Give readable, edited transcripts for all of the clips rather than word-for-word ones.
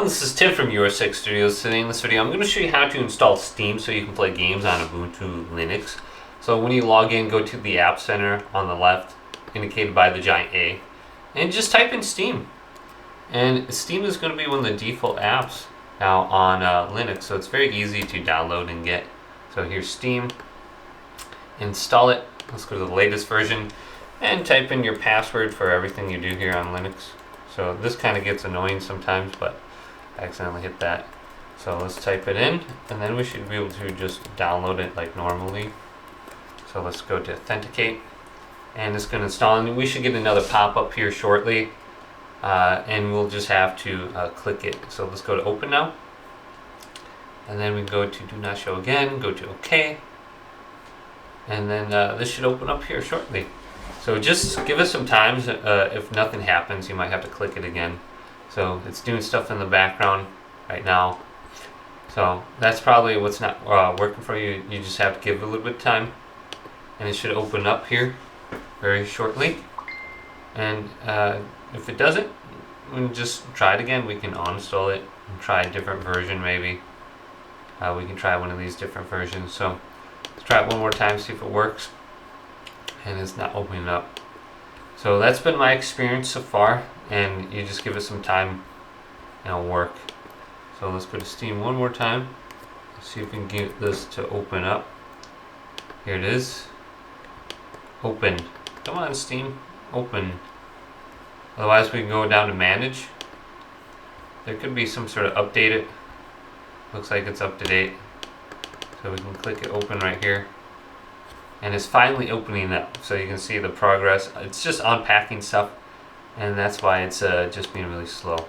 everyone, this is Tim from US6 Studios. Today in this video I'm going to show you how to install Steam so you can play games on Ubuntu Linux. So when you log in, go to the App Center on the left, indicated by the giant A, and just type in Steam. And Steam is going to be one of the default apps now on Linux, so it's very easy to download and get. So here's Steam, install it, let's go to the latest version, and type in your password for everything you do here on Linux. So this kind of gets annoying sometimes, but I accidentally hit that. So let's type it in, and then we should be able to just download it like normally. So let's go to authenticate, and it's going to install, and we should get another pop-up here shortly, and we'll just have to click it. So let's go to open now, and then we go to do not show again, go to OK, and then this should open up here shortly. So just give us some time. If nothing happens, you might have to click it again. So it's doing stuff in the background right now. So that's probably what's not working for you. You just have to give it a little bit of time, and it should open up here very shortly. And if it doesn't, we can just try it again. We can uninstall it and try a different version maybe. We can try one of these different versions. So let's try it one more time, see if it works. And it's not opening up. So that's been my experience so far, and you just give it some time and it'll work. So let's go to Steam one more time. Let's see if we can get this to open up. Here it is. Open. Come on, Steam. Open. Otherwise we can go down to manage. There could be some sort of update. Looks like it's up to date. So we can click it open right here. And it's finally opening up, so you can see the progress. It's just unpacking stuff, and that's why it's just being really slow.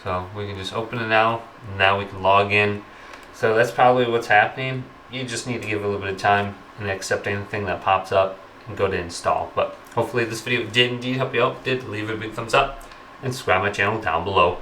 So we can just open it now. Now we can log in. So that's probably what's happening. You just need to give it a little bit of time and accept anything that pops up and go to install. But hopefully this video did indeed help you out. If it did, leave it a big thumbs up and subscribe to my channel down below.